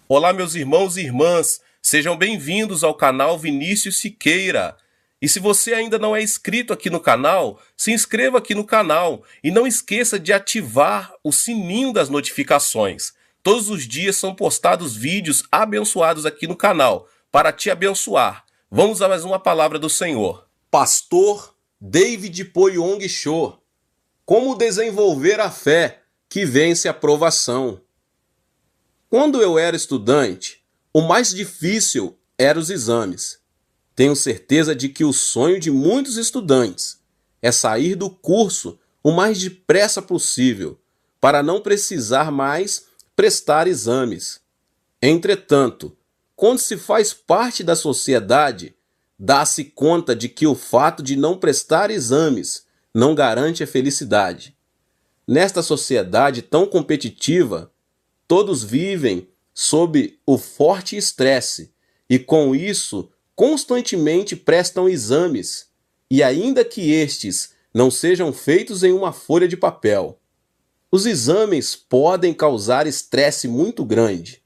Olá, meus irmãos e irmãs, sejam bem-vindos ao canal Vinícius Siqueira. E se você ainda não é inscrito aqui no canal, se inscreva aqui no canal e não esqueça de ativar o sininho das notificações. Todos os dias são postados vídeos abençoados aqui no canal para te abençoar. Vamos a mais uma palavra do Senhor. Pastor David Poyong Cho. Como desenvolver a fé que vence a provação? Quando eu era estudante, o mais difícil eram os exames. Tenho certeza de que o sonho de muitos estudantes é sair do curso o mais depressa possível, para não precisar mais prestar exames. Entretanto, quando se faz parte da sociedade, dá-se conta de que o fato de não prestar exames não garante a felicidade. Nesta sociedade tão competitiva, todos vivem sob o forte estresse e, com isso, constantemente prestam exames, e ainda que estes não sejam feitos em uma folha de papel. Os exames podem causar estresse muito grande.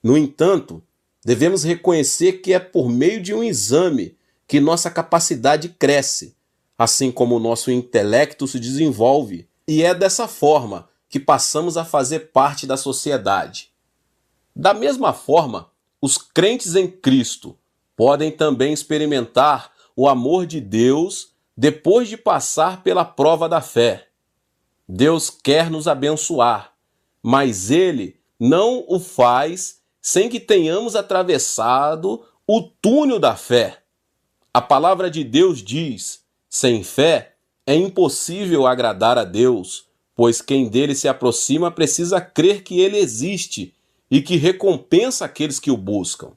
No entanto, devemos reconhecer que é por meio de um exame que nossa capacidade cresce, assim como o nosso intelecto se desenvolve, e é dessa forma que passamos a fazer parte da sociedade. Da mesma forma, os crentes em Cristo podem também experimentar o amor de Deus depois de passar pela prova da fé. Deus quer nos abençoar, mas Ele não o faz sem que tenhamos atravessado o túnel da fé. A palavra de Deus diz: sem fé é impossível agradar a Deus, pois quem dele se aproxima precisa crer que ele existe e que recompensa aqueles que o buscam.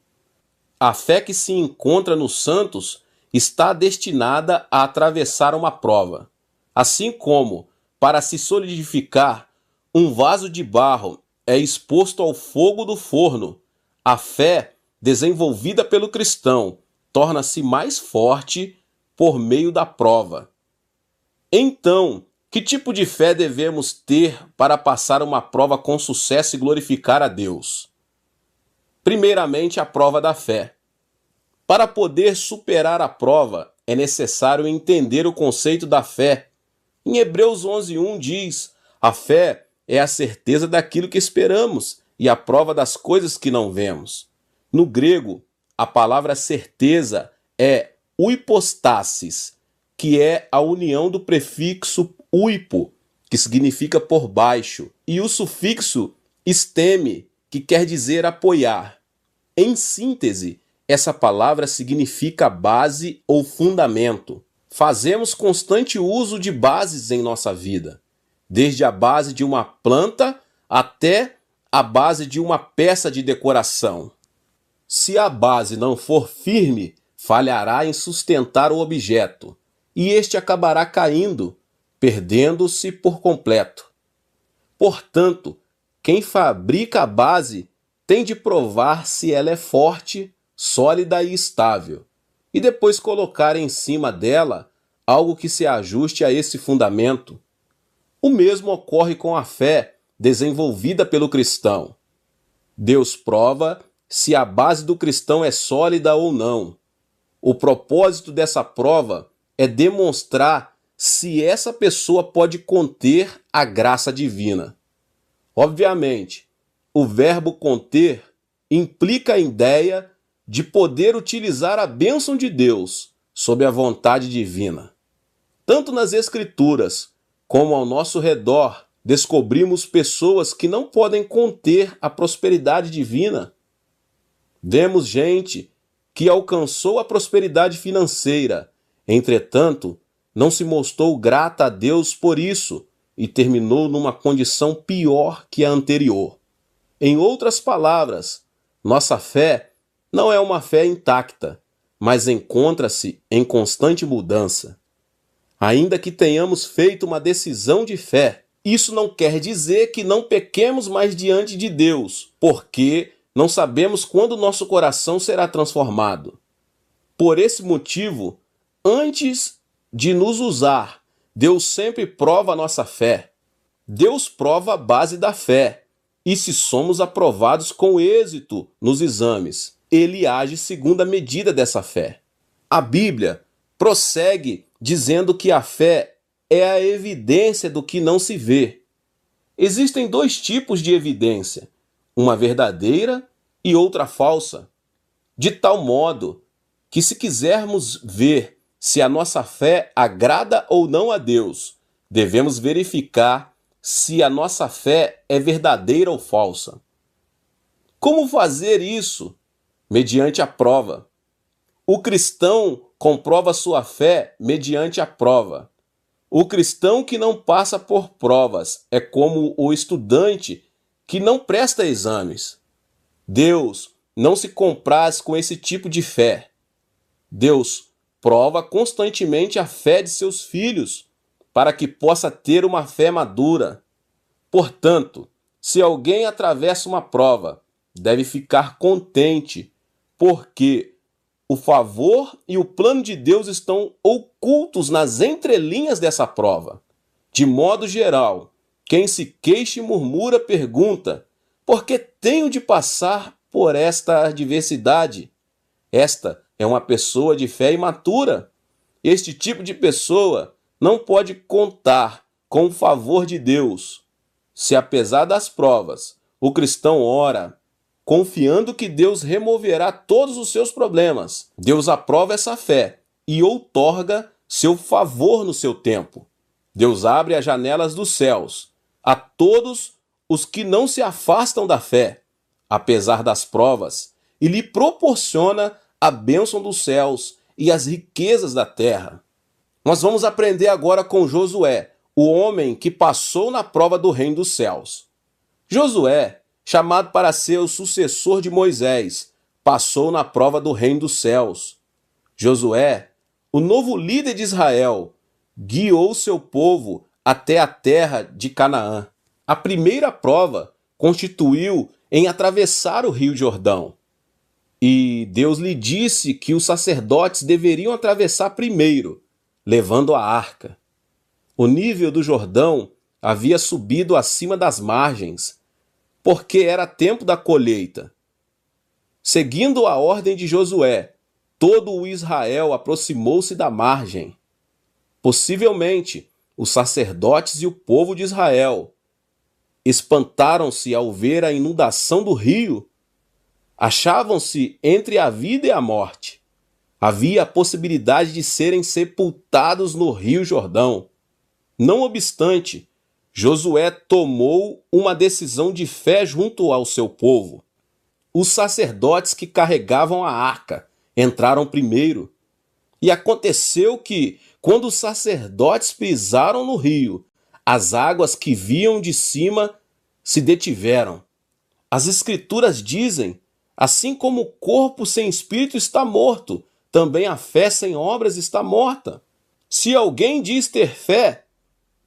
A fé que se encontra nos santos está destinada a atravessar uma prova. Assim como, para se solidificar, um vaso de barro é exposto ao fogo do forno, a fé, desenvolvida pelo cristão, torna-se mais forte por meio da prova. Então, que tipo de fé devemos ter para passar uma prova com sucesso e glorificar a Deus? Primeiramente, a prova da fé. Para poder superar a prova, é necessário entender o conceito da fé. Em Hebreus 11:1 diz: a fé é a certeza daquilo que esperamos e a prova das coisas que não vemos. No grego, a palavra certeza é uipostasis, que é a união do prefixo uipo, que significa por baixo, e o sufixo steme, que quer dizer apoiar. Em síntese, essa palavra significa base ou fundamento. Fazemos constante uso de bases em nossa vida, desde a base de uma planta até a base de uma peça de decoração. Se a base não for firme, falhará em sustentar o objeto, e este acabará caindo, perdendo-se por completo. Portanto, quem fabrica a base tem de provar se ela é forte, sólida e estável, e depois colocar em cima dela algo que se ajuste a esse fundamento. O mesmo ocorre com a fé desenvolvida pelo cristão. Deus prova se a base do cristão é sólida ou não. O propósito dessa prova é demonstrar se essa pessoa pode conter a graça divina. Obviamente, o verbo conter implica a ideia de poder utilizar a bênção de Deus sob a vontade divina. Tanto nas Escrituras como ao nosso redor, descobrimos pessoas que não podem conter a prosperidade divina. Vemos gente que alcançou a prosperidade financeira, entretanto, não se mostrou grata a Deus por isso e terminou numa condição pior que a anterior. Em outras palavras, nossa fé não é uma fé intacta, mas encontra-se em constante mudança. Ainda que tenhamos feito uma decisão de fé, isso não quer dizer que não pequemos mais diante de Deus, porque não sabemos quando nosso coração será transformado. Por esse motivo, antes de nos usar, Deus sempre prova a nossa fé. Deus prova a base da fé, E se somos aprovados com êxito nos exames, ele age segundo a medida dessa fé. A Bíblia prossegue dizendo que a fé é a evidência do que não se vê. Existem dois tipos de evidência, uma verdadeira e outra falsa, de tal modo que se quisermos ver se a nossa fé agrada ou não a Deus, devemos verificar se a nossa fé é verdadeira ou falsa. Como fazer isso? Mediante a prova. O cristão comprova sua fé mediante a prova. O cristão que não passa por provas é como o estudante que não presta exames. Deus não se compraz com esse tipo de fé. Deus prova constantemente a fé de seus filhos para que possa ter uma fé madura. Portanto, se alguém atravessa uma prova, deve ficar contente, porque o favor e o plano de Deus estão ocultos nas entrelinhas dessa prova. De modo geral, quem se queixa e murmura pergunta: por que tenho de passar por esta adversidade? Esta é uma pessoa de fé imatura. Este tipo de pessoa não pode contar com o favor de Deus. Se apesar das provas, o cristão ora, confiando que Deus removerá todos os seus problemas, Deus aprova essa fé e outorga seu favor no seu tempo. Deus abre as janelas dos céus a todos os que não se afastam da fé, apesar das provas, e lhe proporciona a bênção dos céus e as riquezas da terra. Nós vamos aprender agora com Josué, o homem que passou na prova do reino dos céus. Josué, chamado para ser o sucessor de Moisés, passou na prova do reino dos céus. Josué, o novo líder de Israel, guiou seu povo até a terra de Canaã. A primeira prova constituiu em atravessar o rio Jordão. E Deus lhe disse que os sacerdotes deveriam atravessar primeiro, levando a arca. O nível do Jordão havia subido acima das margens, porque era tempo da colheita. Seguindo a ordem de Josué, todo o Israel aproximou-se da margem. Possivelmente, os sacerdotes e o povo de Israel espantaram-se ao ver a inundação do rio. Achavam-se entre a vida e a morte. Havia a possibilidade de serem sepultados no rio Jordão. Não obstante, Josué tomou uma decisão de fé junto ao seu povo. Os sacerdotes que carregavam a arca entraram primeiro. E aconteceu que, quando os sacerdotes pisaram no rio, as águas que vinham de cima se detiveram. As Escrituras dizem: assim como o corpo sem espírito está morto, também a fé sem obras está morta. Se alguém diz ter fé,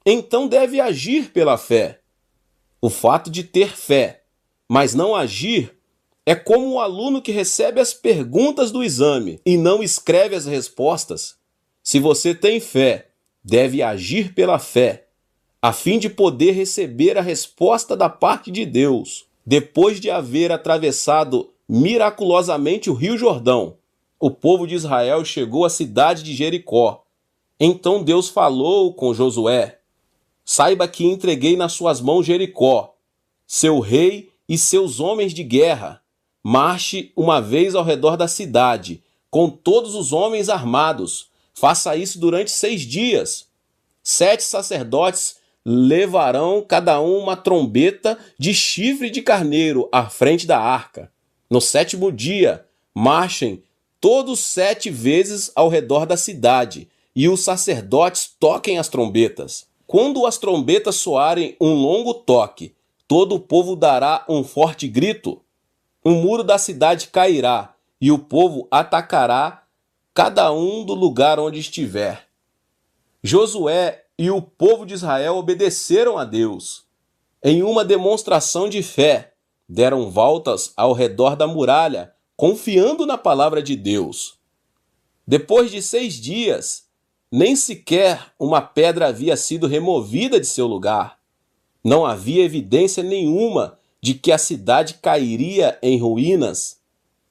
então deve agir pela fé. O fato de ter fé, mas não agir, é como o aluno que recebe as perguntas do exame e não escreve as respostas. Se você tem fé, deve agir pela fé, a fim de poder receber a resposta da parte de Deus. Depois de haver atravessado miraculosamente o rio Jordão, o povo de Israel chegou à cidade de Jericó. Então Deus falou com Josué: saiba que entreguei nas suas mãos Jericó, seu rei e seus homens de guerra. Marche uma vez ao redor da cidade, com todos os homens armados. Faça isso durante 6 dias. 7 sacerdotes levarão cada um uma trombeta de chifre de carneiro à frente da arca. No 7º dia, marchem todos 7 vezes ao redor da cidade, e os sacerdotes toquem as trombetas. Quando as trombetas soarem um longo toque, todo o povo dará um forte grito. O muro da cidade cairá, e o povo atacará cada um do lugar onde estiver. Josué e o povo de Israel obedeceram a Deus. Em uma demonstração de fé, deram voltas ao redor da muralha, confiando na palavra de Deus. Depois de 6 dias, nem sequer uma pedra havia sido removida de seu lugar. Não havia evidência nenhuma de que a cidade cairia em ruínas.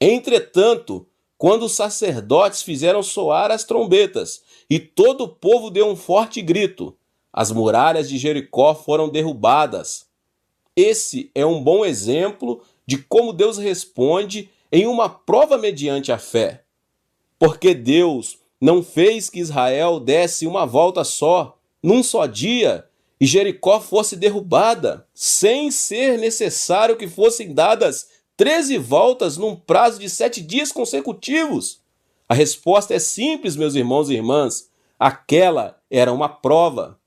Entretanto, quando os sacerdotes fizeram soar as trombetas e todo o povo deu um forte grito, as muralhas de Jericó foram derrubadas. Esse é um bom exemplo de como Deus responde em uma prova mediante a fé. Porque Deus não fez que Israel desse uma volta só, num só dia, e Jericó fosse derrubada, sem ser necessário que fossem dadas 13 voltas num prazo de 7 dias consecutivos. A resposta é simples, meus irmãos e irmãs. Aquela era uma prova.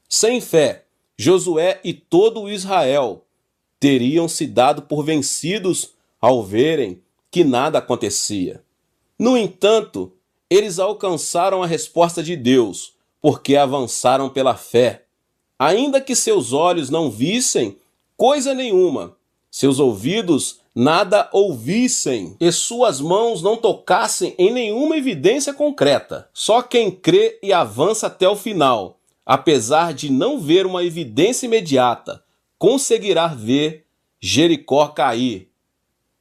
Sem fé, Josué e todo o Israel teriam se dado por vencidos ao verem que nada acontecia. No entanto, eles alcançaram a resposta de Deus, porque avançaram pela fé. Ainda que seus olhos não vissem coisa nenhuma, seus ouvidos nada ouvissem e suas mãos não tocassem em nenhuma evidência concreta. Só quem crê e avança até o final, apesar de não ver uma evidência imediata, conseguirá ver Jericó cair.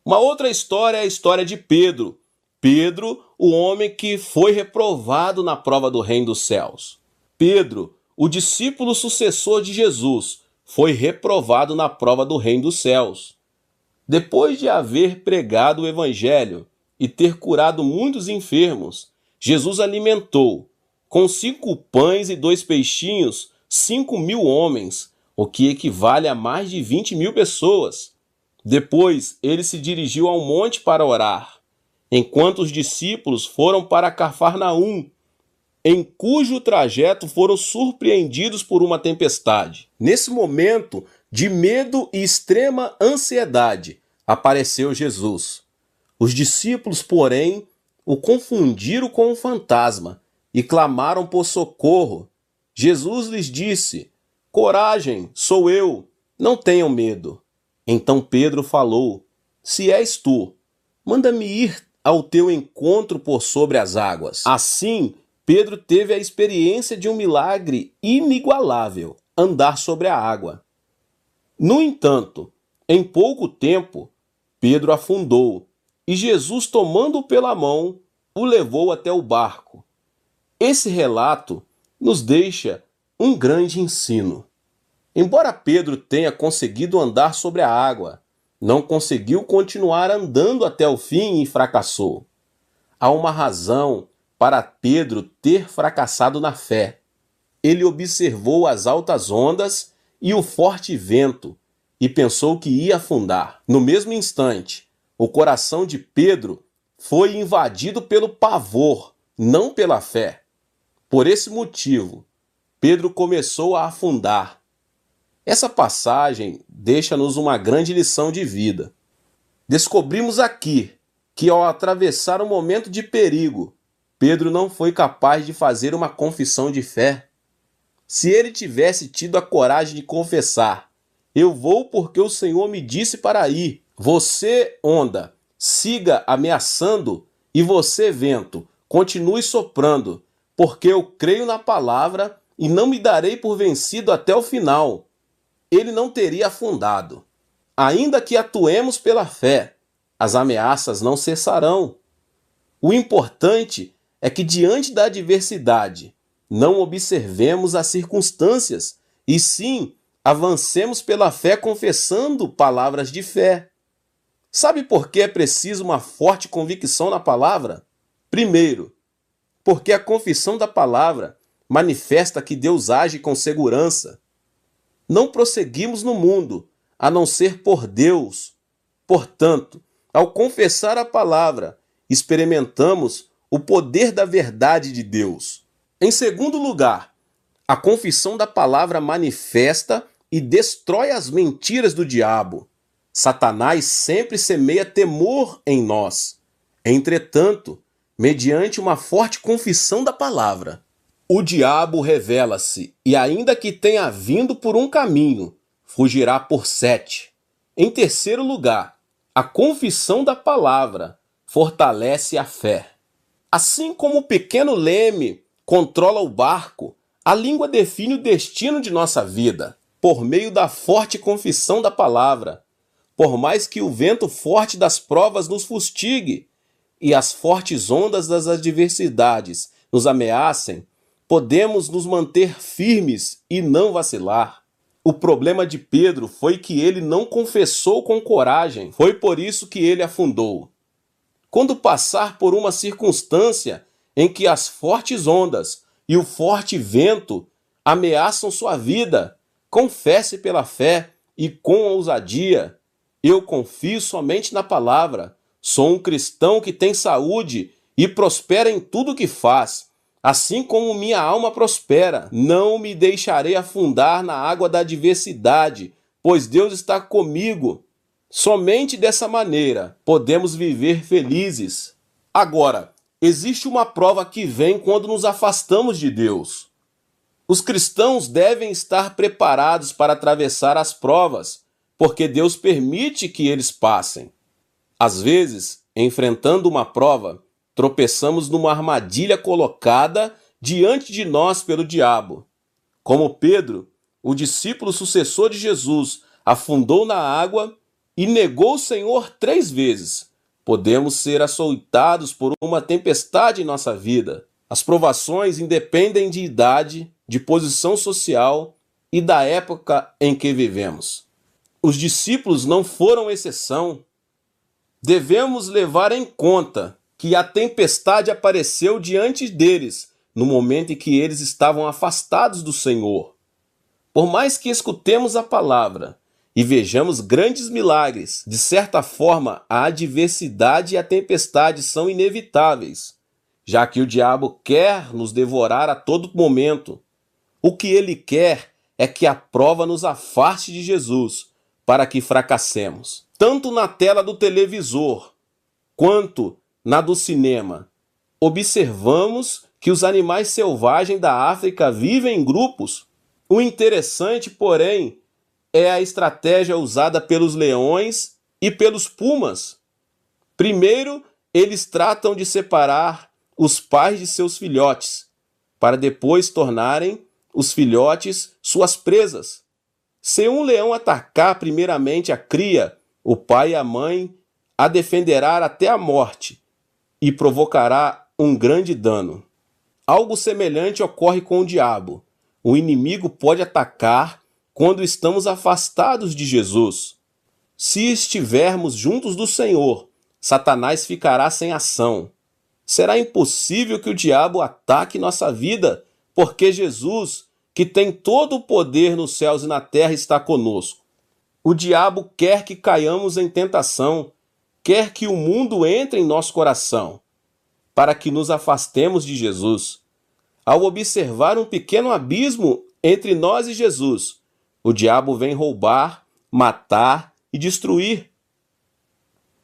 Uma outra história é a história de Pedro. Pedro, o homem que foi reprovado na prova do reino dos céus. Pedro, o discípulo sucessor de Jesus, foi reprovado na prova do reino dos céus. Depois de haver pregado o evangelho e ter curado muitos enfermos, Jesus alimentou, com 5 pães e 2 peixinhos, 5.000 homens, o que equivale a mais de 20.000 pessoas. Depois, ele se dirigiu ao monte para orar, enquanto os discípulos foram para Cafarnaum, em cujo trajeto foram surpreendidos por uma tempestade. Nesse momento de medo e extrema ansiedade, apareceu Jesus. Os discípulos, porém, o confundiram com um fantasma e clamaram por socorro. Jesus lhes disse: "Coragem, sou eu, não tenham medo." Então Pedro falou: "Se és tu, manda-me ir ao teu encontro por sobre as águas." Assim, Pedro teve a experiência de um milagre inigualável, andar sobre a água. No entanto, em pouco tempo, Pedro afundou e Jesus, tomando-o pela mão, o levou até o barco. Esse relato nos deixa um grande ensino. Embora Pedro tenha conseguido andar sobre a água, não conseguiu continuar andando até o fim e fracassou. Há uma razão para Pedro ter fracassado na fé. Ele observou as altas ondas e o forte vento e pensou que ia afundar. No mesmo instante, o coração de Pedro foi invadido pelo pavor, não pela fé. Por esse motivo, Pedro começou a afundar. Essa passagem deixa-nos uma grande lição de vida. Descobrimos aqui que, ao atravessar um momento de perigo, Pedro não foi capaz de fazer uma confissão de fé. Se ele tivesse tido a coragem de confessar: "Eu vou porque o Senhor me disse para ir. Você, onda, siga ameaçando, e você, vento, continue soprando, porque eu creio na palavra e não me darei por vencido até o final." Ele não teria afundado. Ainda que atuemos pela fé, as ameaças não cessarão. O importante é que, diante da adversidade, não observemos as circunstâncias, e sim avancemos pela fé confessando palavras de fé. Sabe por que é preciso uma forte convicção na palavra? Primeiro, porque a confissão da palavra manifesta que Deus age com segurança. Não prosseguimos no mundo, a não ser por Deus. Portanto, ao confessar a palavra, experimentamos o poder da verdade de Deus. Em segundo lugar, a confissão da palavra manifesta e destrói as mentiras do diabo. Satanás sempre semeia temor em nós. Entretanto, mediante uma forte confissão da palavra, o diabo revela-se e, ainda que tenha vindo por um caminho, fugirá por 7. Em terceiro lugar, a confissão da palavra fortalece a fé. Assim como o pequeno leme controla o barco, a língua define o destino de nossa vida. por meio da forte confissão da palavra. Por mais que o vento forte das provas nos fustigue e as fortes ondas das adversidades nos ameacem, podemos nos manter firmes e não vacilar. O problema de Pedro foi que ele não confessou com coragem, foi por isso que ele afundou. Quando passar por uma circunstância em que as fortes ondas e o forte vento ameaçam sua vida, confesse pela fé e com ousadia: eu confio somente na palavra, sou um cristão que tem saúde e prospera em tudo que faz. Assim como minha alma prospera, não me deixarei afundar na água da adversidade, pois Deus está comigo. Somente dessa maneira podemos viver felizes. Agora, existe uma prova que vem quando nos afastamos de Deus. Os cristãos devem estar preparados para atravessar as provas, porque Deus permite que eles passem. Às vezes, enfrentando uma prova, tropeçamos numa armadilha colocada diante de nós pelo diabo. Como Pedro, o discípulo sucessor de Jesus, afundou na água e negou o Senhor 3 vezes. Podemos ser açoitados por uma tempestade em nossa vida. As provações independem de idade, de posição social e da época em que vivemos. Os discípulos não foram exceção. Devemos levar em conta que a tempestade apareceu diante deles no momento em que eles estavam afastados do Senhor. Por mais que escutemos a palavra e vejamos grandes milagres, de certa forma a adversidade e a tempestade são inevitáveis, já que o diabo quer nos devorar a todo momento. O que ele quer é que a prova nos afaste de Jesus, para que fracassemos. Tanto na tela do televisor, quanto na do cinema, observamos que os animais selvagens da África vivem em grupos. O interessante, porém, é a estratégia usada pelos leões e pelos pumas. Primeiro, eles tratam de separar os pais de seus filhotes, para depois tornarem os filhotes suas presas. Se um leão atacar primeiramente a cria, o pai e a mãe a defenderá até a morte e provocará um grande dano. Algo semelhante ocorre com o diabo. O inimigo pode atacar quando estamos afastados de Jesus. Se estivermos juntos do Senhor, Satanás ficará sem ação. Será impossível que o diabo ataque nossa vida, porque Jesus, que tem todo o poder nos céus e na terra, está conosco. O diabo quer que caiamos em tentação, quer que o mundo entre em nosso coração, para que nos afastemos de Jesus. Ao observar um pequeno abismo entre nós e Jesus, o diabo vem roubar, matar e destruir.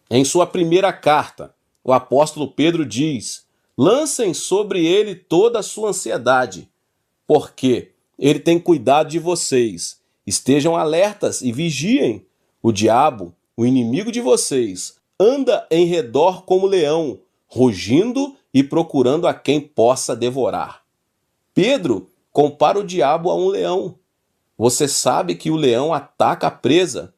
Em sua primeira carta, o apóstolo Pedro diz: lancem sobre ele toda a sua ansiedade, porque ele tem cuidado de vocês. Estejam alertas e vigiem. O diabo, o inimigo de vocês, anda em redor como leão, rugindo e procurando a quem possa devorar. Pedro compara o diabo a um leão. Você sabe que o leão ataca a presa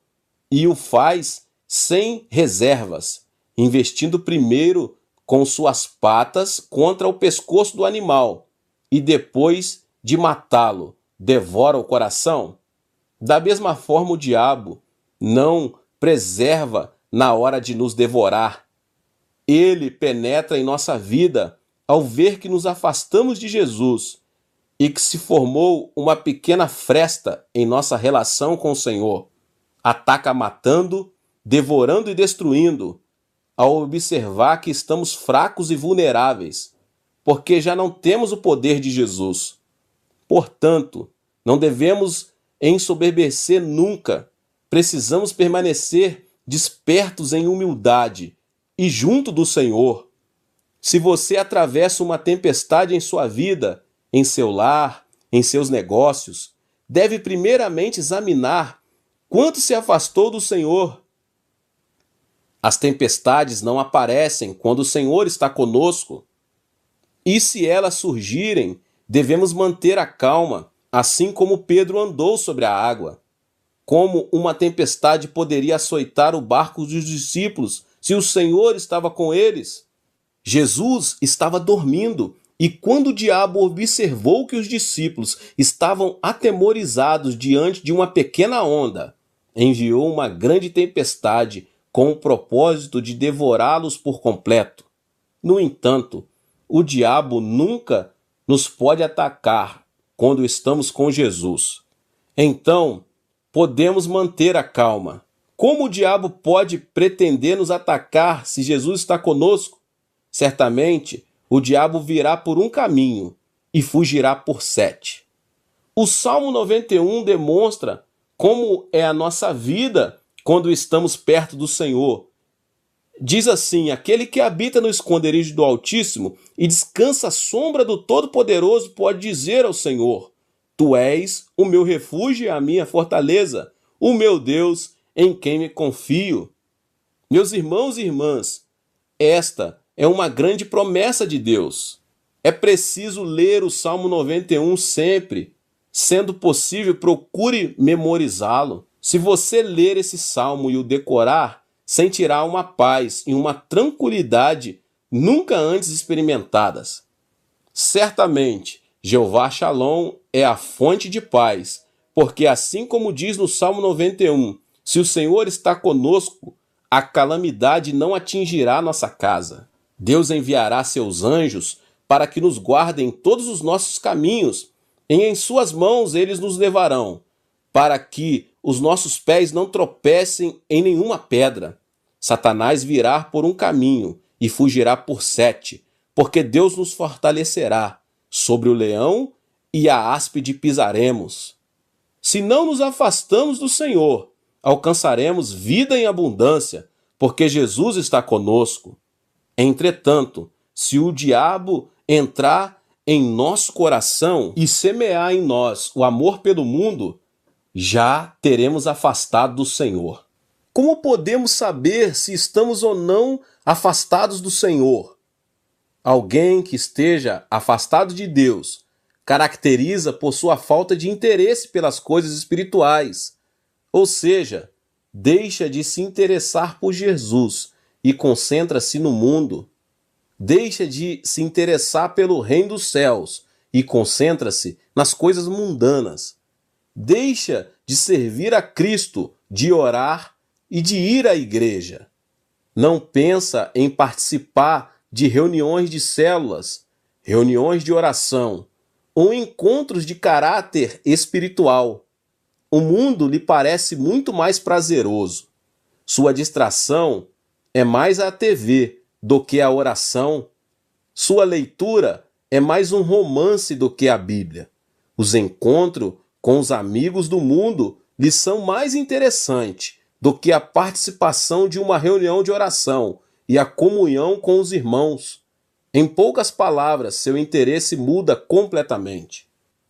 e o faz sem reservas, investindo primeiro com suas patas contra o pescoço do animal e depois de matá-lo, devora o coração? Da mesma forma, o diabo não preserva na hora de nos devorar. Ele penetra em nossa vida ao ver que nos afastamos de Jesus e que se formou uma pequena fresta em nossa relação com o Senhor. Ataca matando, devorando e destruindo, ao observar que estamos fracos e vulneráveis, porque já não temos o poder de Jesus. Portanto, não devemos ensoberbecer nunca. Precisamos permanecer despertos em humildade e junto do Senhor. Se você atravessa uma tempestade em sua vida, em seu lar, em seus negócios, deve primeiramente examinar quanto se afastou do Senhor. As tempestades não aparecem quando o Senhor está conosco. E se elas surgirem, devemos manter a calma assim como Pedro andou sobre a água. Como uma tempestade poderia açoitar o barco dos discípulos se o Senhor estava com eles? Jesus estava dormindo, e quando o diabo observou que os discípulos estavam atemorizados diante de uma pequena onda, enviou uma grande tempestade com o propósito de devorá-los por completo. No entanto, o diabo nunca nos pode atacar quando estamos com Jesus. Então, podemos manter a calma. Como o diabo pode pretender nos atacar se Jesus está conosco? Certamente, o diabo virá por um caminho e fugirá por 7. O Salmo 91 demonstra como é a nossa vida quando estamos perto do Senhor. Diz assim: aquele que habita no esconderijo do Altíssimo e descansa à sombra do Todo-Poderoso pode dizer ao Senhor: Tu és o meu refúgio e a minha fortaleza, o meu Deus em quem me confio. Meus irmãos e irmãs, esta é uma grande promessa de Deus. É preciso ler o Salmo 91 sempre. Sendo possível, procure memorizá-lo. Se você ler esse salmo e o decorar, sentirá uma paz e uma tranquilidade nunca antes experimentadas. Certamente, Jeová Shalom é a fonte de paz, porque assim como diz no Salmo 91, se o Senhor está conosco, a calamidade não atingirá nossa casa. Deus enviará seus anjos para que nos guardem todos os nossos caminhos, e em suas mãos eles nos levarão, para que os nossos pés não tropecem em nenhuma pedra. Satanás virá por um caminho e fugirá por 7, porque Deus nos fortalecerá. Sobre o leão e a áspide pisaremos. Se não nos afastamos do Senhor, alcançaremos vida em abundância, porque Jesus está conosco. Entretanto, se o diabo entrar em nosso coração e semear em nós o amor pelo mundo, já teremos afastado do Senhor. Como podemos saber se estamos ou não afastados do Senhor? Alguém que esteja afastado de Deus caracteriza por sua falta de interesse pelas coisas espirituais, ou seja, deixa de se interessar por Jesus e concentra-se no mundo. Deixa de se interessar pelo reino dos céus e concentra-se nas coisas mundanas. Deixa de servir a Cristo, de orar e de ir à igreja. Não pensa em participar de reuniões de células, reuniões de oração ou encontros de caráter espiritual. O mundo lhe parece muito mais prazeroso. Sua distração é mais a TV do que a oração. Sua leitura é mais um romance do que a Bíblia. Os encontros com os amigos do mundo lhe são mais interessantes do que a participação de uma reunião de oração e a comunhão com os irmãos. Em poucas palavras, seu interesse muda completamente.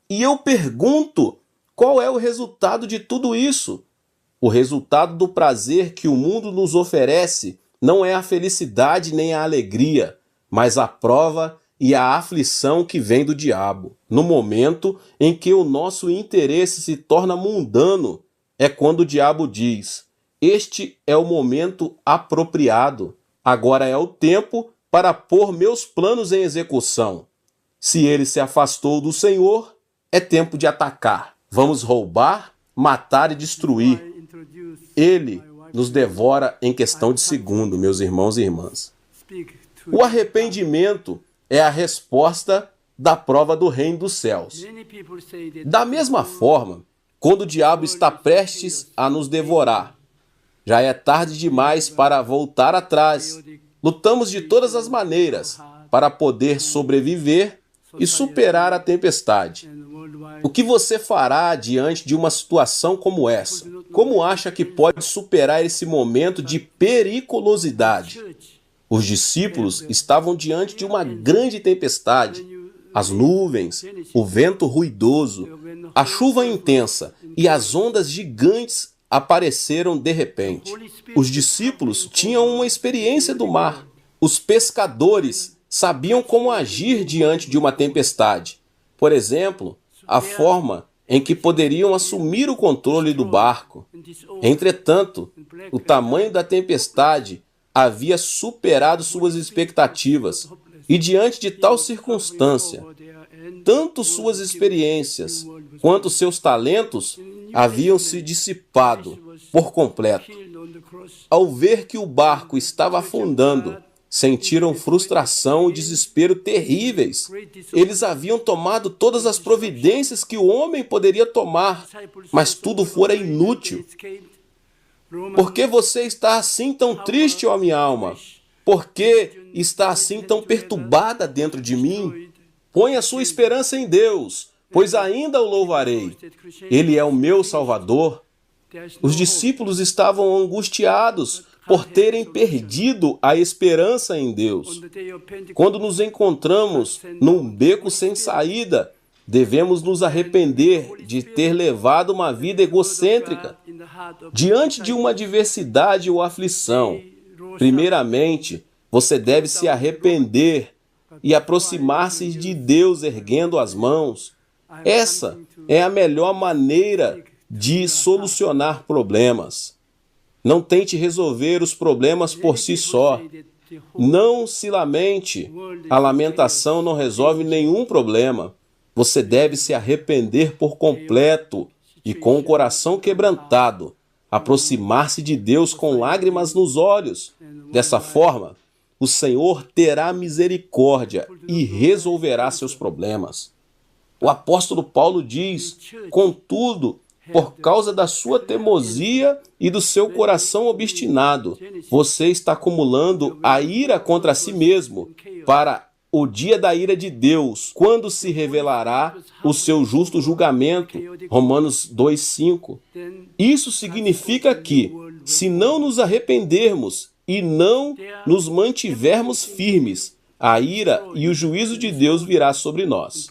E eu pergunto, qual é o resultado de tudo isso? O resultado do prazer que o mundo nos oferece não é a felicidade nem a alegria, mas a prova e a aflição que vem do diabo. No momento em que o nosso interesse se torna mundano, é quando o diabo diz: este é o momento apropriado. Agora é o tempo para pôr meus planos em execução. Se ele se afastou do Senhor, é tempo de atacar. Vamos roubar, matar e destruir. Ele nos devora em questão de segundo, meus irmãos e irmãs. O arrependimento é a resposta da prova do reino dos céus. Da mesma forma, quando o diabo está prestes a nos devorar, já é tarde demais para voltar atrás. Lutamos de todas as maneiras para poder sobreviver e superar a tempestade. O que você fará diante de uma situação como essa? Como acha que pode superar esse momento de periculosidade? Os discípulos estavam diante de uma grande tempestade. As nuvens, o vento ruidoso, a chuva intensa e as ondas gigantes apareceram de repente. Os discípulos tinham uma experiência do mar. Os pescadores sabiam como agir diante de uma tempestade. Por exemplo, a forma em que poderiam assumir o controle do barco. Entretanto, o tamanho da tempestade havia superado suas expectativas, e diante de tal circunstância, tanto suas experiências quanto seus talentos haviam se dissipado por completo. Ao ver que o barco estava afundando, sentiram frustração e desespero terríveis. Eles haviam tomado todas as providências que o homem poderia tomar, mas tudo fora inútil. Por que você está assim tão triste, ó minha alma? Por que está assim tão perturbada dentro de mim? Põe a sua esperança em Deus, pois ainda o louvarei. Ele é o meu Salvador. Os discípulos estavam angustiados por terem perdido a esperança em Deus. Quando nos encontramos num beco sem saída, devemos nos arrepender de ter levado uma vida egocêntrica. Diante de uma adversidade ou aflição, primeiramente, você deve se arrepender e aproximar-se de Deus erguendo as mãos. Essa é a melhor maneira de solucionar problemas. Não tente resolver os problemas por si só. Não se lamente. A lamentação não resolve nenhum problema. Você deve se arrepender por completo e com o coração quebrantado, aproximar-se de Deus com lágrimas nos olhos. Dessa forma, o Senhor terá misericórdia e resolverá seus problemas. O apóstolo Paulo diz: contudo, por causa da sua teimosia e do seu coração obstinado, você está acumulando a ira contra si mesmo para o dia da ira de Deus, quando se revelará o seu justo julgamento. Romanos 2:5. Isso significa que, se não nos arrependermos e não nos mantivermos firmes, a ira e o juízo de Deus virá sobre nós.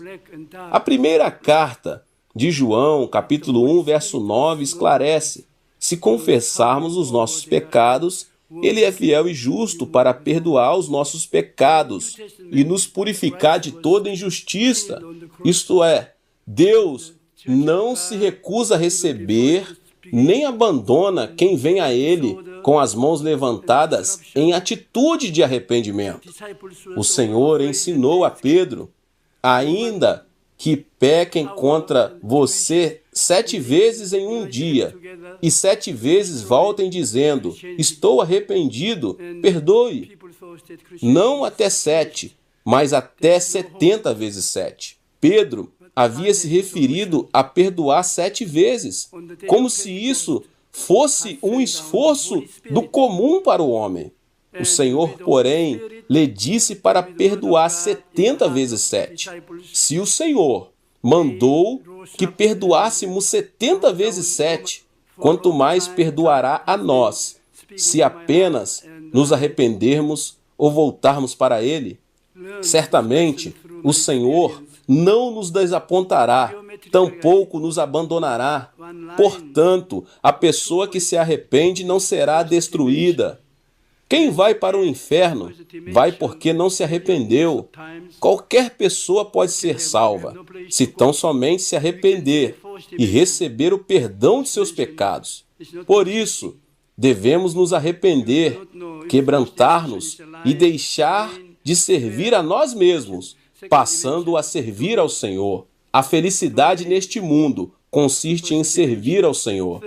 A primeira carta de João, capítulo 1, verso 9, esclarece: se confessarmos os nossos pecados, Ele é fiel e justo para perdoar os nossos pecados e nos purificar de toda injustiça. Isto é, Deus não se recusa a receber nem abandona quem vem a Ele com as mãos levantadas em atitude de arrependimento. O Senhor ensinou a Pedro: ainda que pequem contra você 7 vezes em um dia, e 7 vezes voltem dizendo: estou arrependido, perdoe. Não até 7, mas até 70 vezes 7. Pedro havia se referido a perdoar 7 vezes, como se isso fosse um esforço do comum para o homem. O Senhor, porém, lhe disse para perdoar 70 vezes 7. Se o Senhor mandou que perdoássemos 70 vezes 7, quanto mais perdoará a nós, se apenas nos arrependermos ou voltarmos para Ele. Certamente, o Senhor não nos desapontará, tampouco nos abandonará. Portanto, a pessoa que se arrepende não será destruída. Quem vai para o inferno vai porque não se arrependeu. Qualquer pessoa pode ser salva, se tão somente se arrepender e receber o perdão de seus pecados. Por isso, devemos nos arrepender, quebrantar-nos e deixar de servir a nós mesmos, passando a servir ao Senhor. A felicidade neste mundo consiste em servir ao Senhor.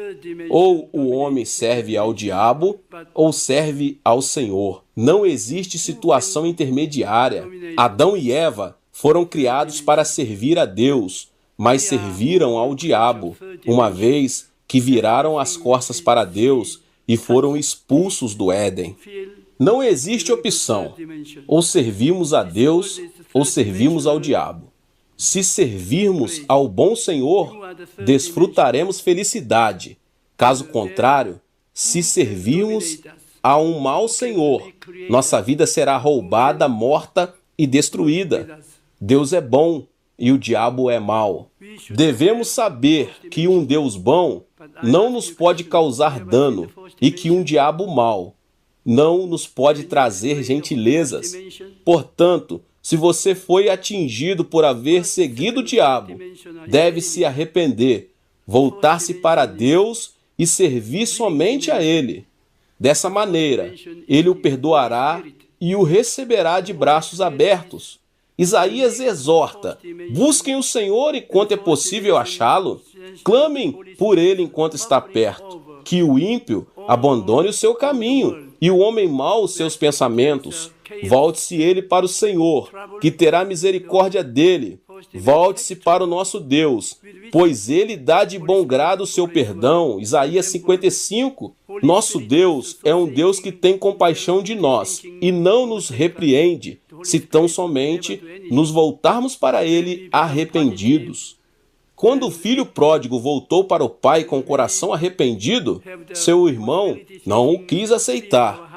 Ou o homem serve ao diabo, ou serve ao Senhor. Não existe situação intermediária. Adão e Eva foram criados para servir a Deus, mas serviram ao diabo, uma vez que viraram as costas para Deus e foram expulsos do Éden. Não existe opção. Ou servimos a Deus, ou servimos ao diabo. Se servirmos ao bom Senhor, desfrutaremos felicidade. Caso contrário, se servirmos a um mau Senhor, nossa vida será roubada, morta e destruída. Deus é bom e o diabo é mau. Devemos saber que um Deus bom não nos pode causar dano e que um diabo mau não nos pode trazer gentilezas. Portanto, Se você foi atingido por haver seguido o diabo, deve se arrepender, voltar-se para Deus e servir somente a Ele. Dessa maneira, Ele o perdoará e o receberá de braços abertos. Isaías exorta: busquem o Senhor enquanto é possível achá-lo. Clamem por Ele enquanto está perto. Que o ímpio abandone o seu caminho e o homem mau os seus pensamentos. Volte-se ele para o Senhor, que terá misericórdia dele. Volte-se para o nosso Deus, pois ele dá de bom grado o seu perdão. Isaías 55. Nosso Deus é um Deus que tem compaixão de nós e não nos repreende, se tão somente nos voltarmos para ele arrependidos. Quando o filho pródigo voltou para o pai com o coração arrependido, seu irmão não o quis aceitar.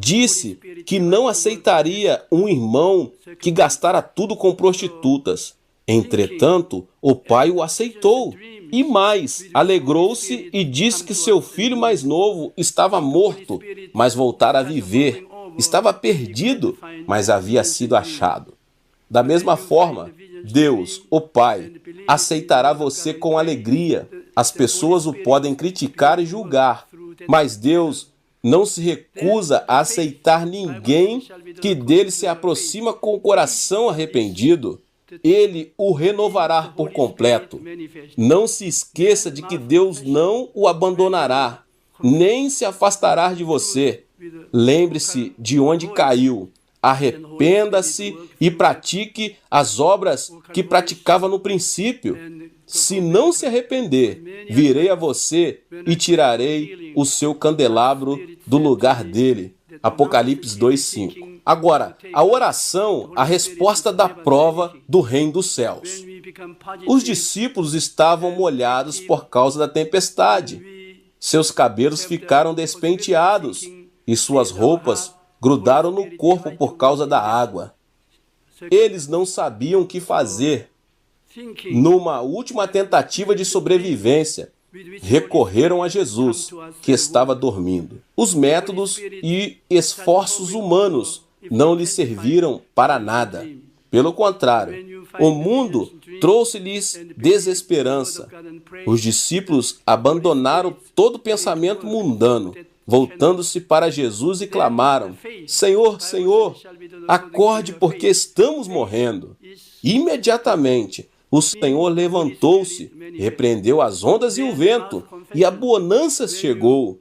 Disse que não aceitaria um irmão que gastara tudo com prostitutas. Entretanto, o pai o aceitou. E mais, alegrou-se e disse que seu filho mais novo estava morto, mas voltara a viver. Estava perdido, mas havia sido achado. Da mesma forma, Deus, o Pai, aceitará você com alegria. As pessoas o podem criticar e julgar, mas Deus não se recusa a aceitar ninguém que dele se aproxima com o coração arrependido. Ele o renovará por completo. Não se esqueça de que Deus não o abandonará, nem se afastará de você. Lembre-se de onde caiu. Arrependa-se e pratique as obras que praticava no princípio. Se não se arrepender, virei a você e tirarei o seu candelabro do lugar dele. Apocalipse 2:5. Agora, a oração, a resposta da prova do reino dos céus. Os discípulos estavam molhados por causa da tempestade. Seus cabelos ficaram despenteados e suas roupas grudaram no corpo por causa da água. Eles não sabiam o que fazer. Numa última tentativa de sobrevivência, recorreram a Jesus, que estava dormindo. Os métodos e esforços humanos não lhe serviram para nada. Pelo contrário, o mundo trouxe-lhes desesperança. Os discípulos abandonaram todo pensamento mundano, voltando-se para Jesus e clamaram: Senhor, Senhor, acorde porque estamos morrendo. Imediatamente, o Senhor levantou-se, repreendeu as ondas e o vento, e a bonança chegou.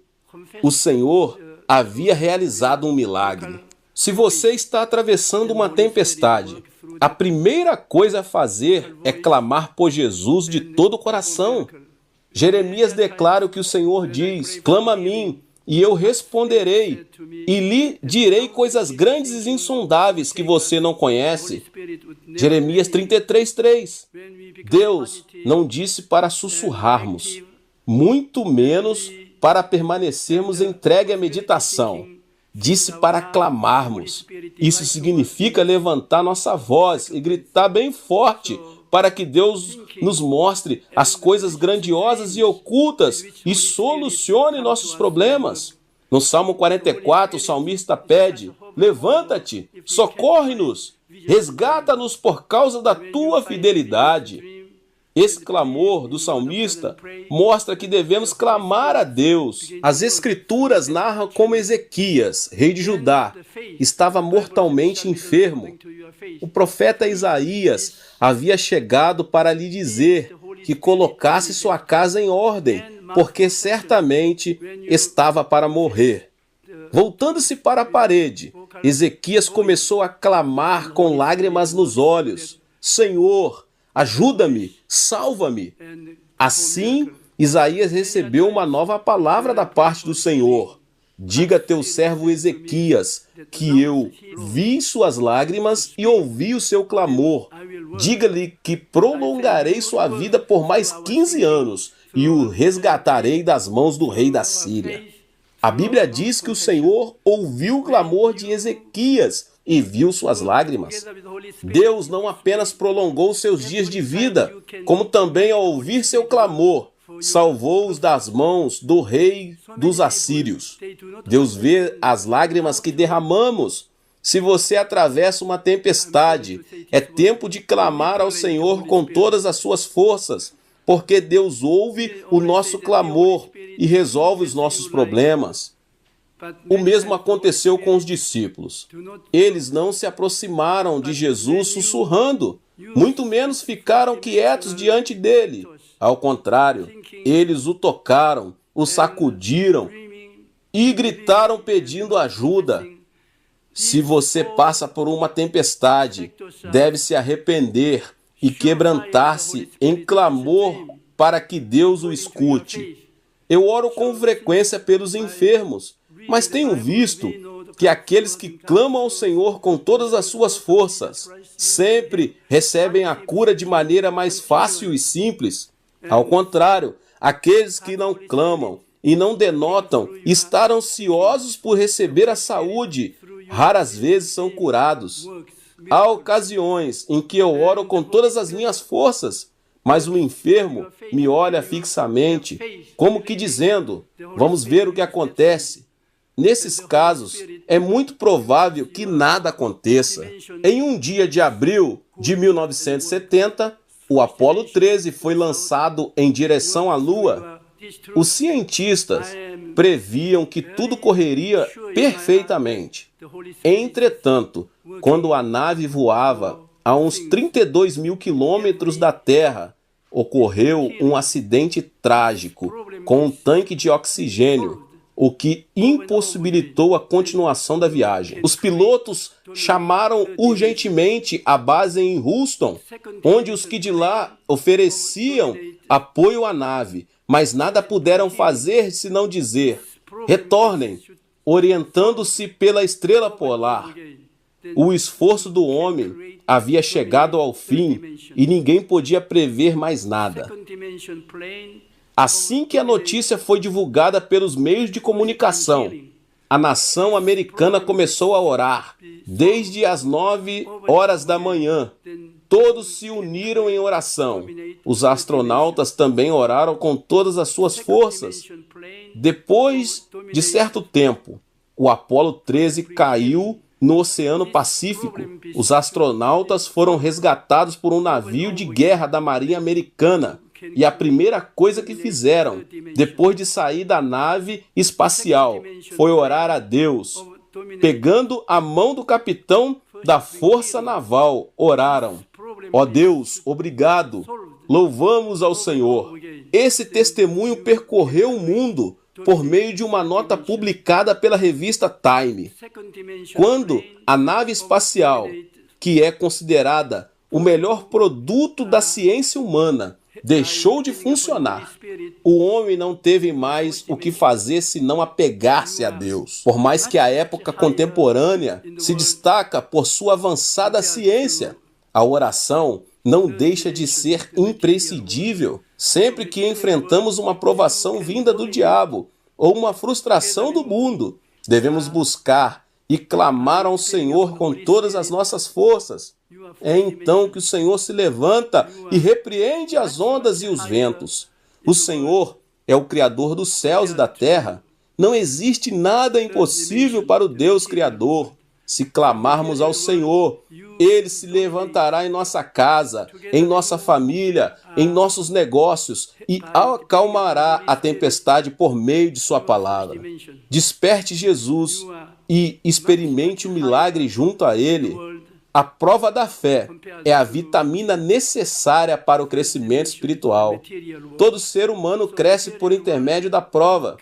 O Senhor havia realizado um milagre. Se você está atravessando uma tempestade, a primeira coisa a fazer é clamar por Jesus de todo o coração. Jeremias declara o que o Senhor diz: clama a mim, e eu responderei, e lhe direi coisas grandes e insondáveis que você não conhece. Jeremias 33:3. Deus não disse para sussurrarmos, muito menos para permanecermos entregue à meditação. Disse para clamarmos. Isso significa levantar nossa voz e gritar bem forte para que Deus nos mostre as coisas grandiosas e ocultas e solucione nossos problemas. No Salmo 44, o salmista pede: levanta-te, socorre-nos, resgata-nos por causa da tua fidelidade. Esse clamor do salmista mostra que devemos clamar a Deus. As Escrituras narram como Ezequias, rei de Judá, estava mortalmente enfermo. O profeta Isaías havia chegado para lhe dizer que colocasse sua casa em ordem, porque certamente estava para morrer. Voltando-se para a parede, Ezequias começou a clamar com lágrimas nos olhos: Senhor, ajuda-me, salva-me. Assim, Isaías recebeu uma nova palavra da parte do Senhor. Diga a teu servo Ezequias que eu vi suas lágrimas e ouvi o seu clamor. Diga-lhe que prolongarei sua vida por mais 15 anos e o resgatarei das mãos do rei da Síria. A Bíblia diz que o Senhor ouviu o clamor de Ezequias e viu suas lágrimas. Deus não apenas prolongou seus dias de vida, como também, ao ouvir seu clamor, salvou-os das mãos do rei dos assírios. Deus vê as lágrimas que derramamos. Se você atravessa uma tempestade, é tempo de clamar ao Senhor com todas as suas forças, porque Deus ouve o nosso clamor e resolve os nossos problemas. O mesmo aconteceu com os discípulos. Eles não se aproximaram de Jesus sussurrando, muito menos ficaram quietos diante dele. Ao contrário, eles o tocaram, o sacudiram e gritaram pedindo ajuda. Se você passa por uma tempestade, deve se arrepender e quebrantar-se em clamor para que Deus o escute. Eu oro com frequência pelos enfermos, mas tenho visto que aqueles que clamam ao Senhor com todas as suas forças sempre recebem a cura de maneira mais fácil e simples. Ao contrário, aqueles que não clamam e não denotam estar ansiosos por receber a saúde, raras vezes são curados. Há ocasiões em que eu oro com todas as minhas forças, mas o enfermo me olha fixamente, como que dizendo, vamos ver o que acontece. Nesses casos, é muito provável que nada aconteça. Em um dia de abril de 1970, o Apollo 13 foi lançado em direção à Lua. Os cientistas previam que tudo correria perfeitamente. Entretanto, quando a nave voava a uns 32 mil quilômetros da Terra, ocorreu um acidente trágico com um tanque de oxigênio, o que impossibilitou a continuação da viagem. Os pilotos chamaram urgentemente a base em Houston, onde os que de lá ofereciam apoio à nave, mas nada puderam fazer senão dizer, retornem, orientando-se pela estrela polar. O esforço do homem havia chegado ao fim e ninguém podia prever mais nada. Assim que a notícia foi divulgada pelos meios de comunicação, a nação americana começou a orar. Desde as 9 horas da manhã, todos se uniram em oração. Os astronautas também oraram com todas as suas forças. Depois de certo tempo, o Apollo 13 caiu no Oceano Pacífico. Os astronautas foram resgatados por um navio de guerra da Marinha Americana. E a primeira coisa que fizeram, depois de sair da nave espacial, foi orar a Deus. Pegando a mão do capitão da Força Naval, oraram. Ó Deus, obrigado. Louvamos ao Senhor. Esse testemunho percorreu o mundo por meio de uma nota publicada pela revista Time. Quando a nave espacial, que é considerada o melhor produto da ciência humana, deixou de funcionar, o homem não teve mais o que fazer senão apegar-se a Deus. Por mais que a época contemporânea se destaca por sua avançada ciência, a oração não deixa de ser imprescindível. Sempre que enfrentamos uma provação vinda do diabo ou uma frustração do mundo, devemos buscar e clamar ao Senhor com todas as nossas forças. É então que o Senhor se levanta e repreende as ondas e os ventos. O Senhor é o Criador dos céus e da terra. Não existe nada impossível para o Deus Criador. Se clamarmos ao Senhor, Ele se levantará em nossa casa, em nossa família, em nossos negócios e acalmará a tempestade por meio de sua palavra. Desperte Jesus e experimente o milagre junto a Ele. A prova da fé é a vitamina necessária para o crescimento espiritual. Todo ser humano cresce por intermédio da prova.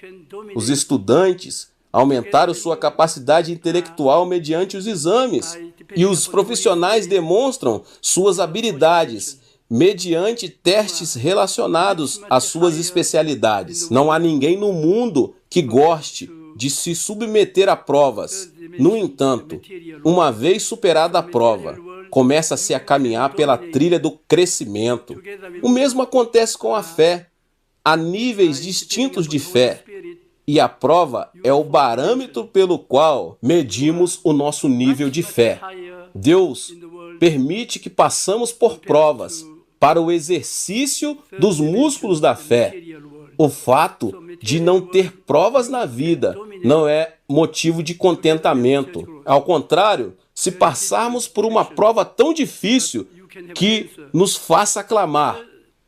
Os estudantes aumentaram sua capacidade intelectual mediante os exames, e os profissionais demonstram suas habilidades mediante testes relacionados às suas especialidades. Não há ninguém no mundo que goste de se submeter a provas. No entanto, uma vez superada a prova, começa-se a caminhar pela trilha do crescimento. O mesmo acontece com a fé. Há níveis distintos de fé, e a prova é o parâmetro pelo qual medimos o nosso nível de fé. Deus permite que passamos por provas para o exercício dos músculos da fé. O fato de não ter provas na vida não é motivo de contentamento. Ao contrário, se passarmos por uma prova tão difícil que nos faça clamar: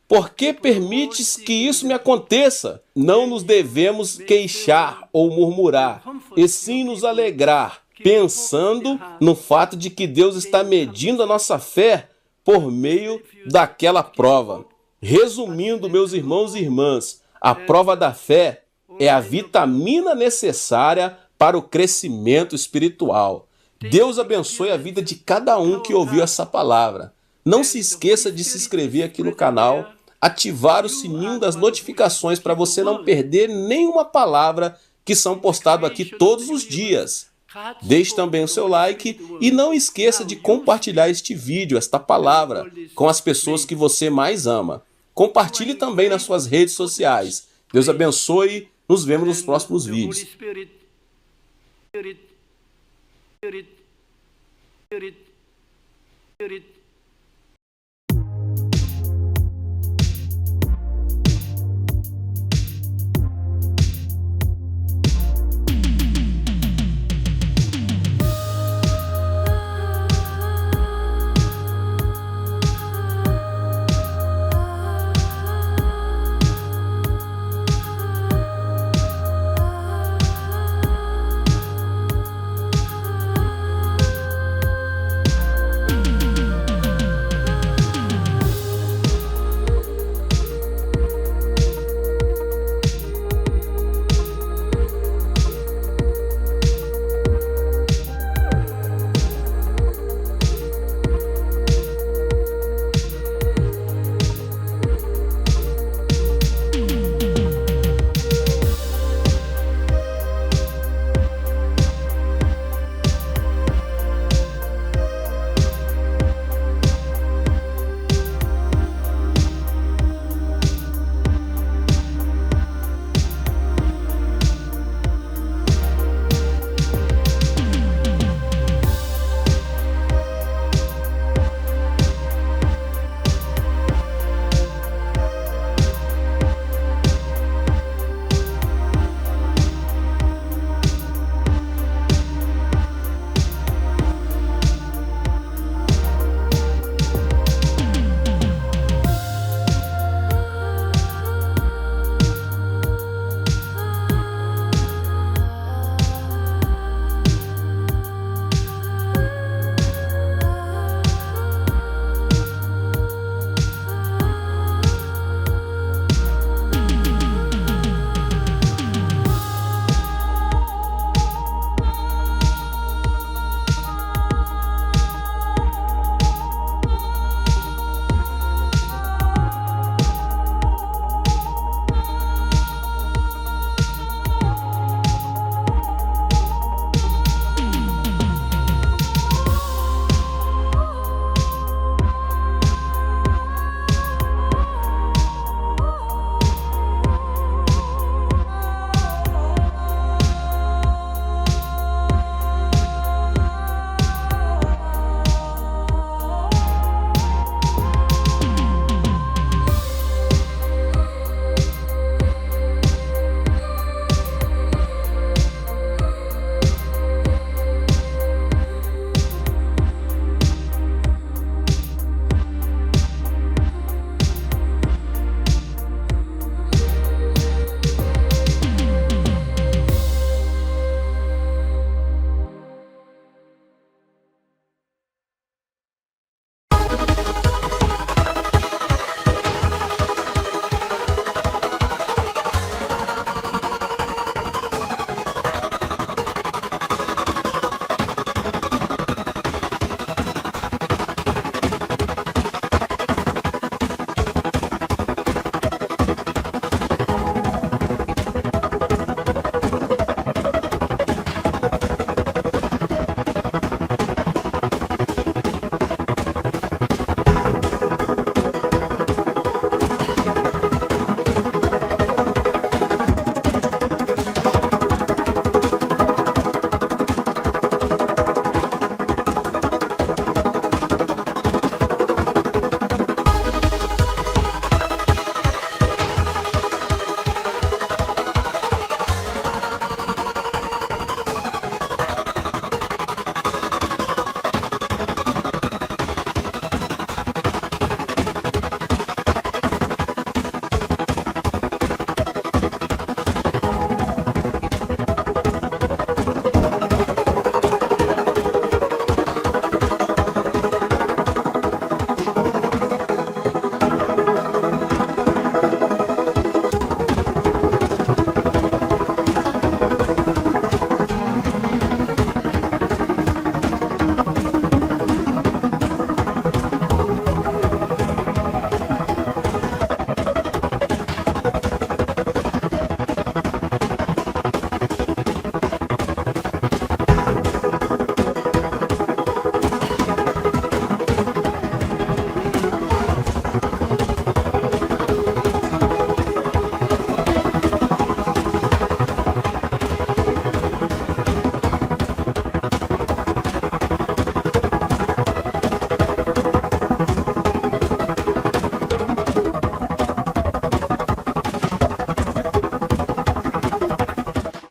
por que permites que isso me aconteça? Não nos devemos queixar ou murmurar, e sim nos alegrar, pensando no fato de que Deus está medindo a nossa fé por meio daquela prova. Resumindo, meus irmãos e irmãs, a prova da fé é a vitamina necessária para o crescimento espiritual. Deus abençoe a vida de cada um que ouviu essa palavra. Não se esqueça de se inscrever aqui no canal, ativar o sininho das notificações para você não perder nenhuma palavra que são postadas aqui todos os dias. Deixe também o seu like e não esqueça de compartilhar este vídeo, esta palavra, com as pessoas que você mais ama. Compartilhe também nas suas redes sociais. Deus abençoe. Nos vemos nos próximos vídeos. Spirit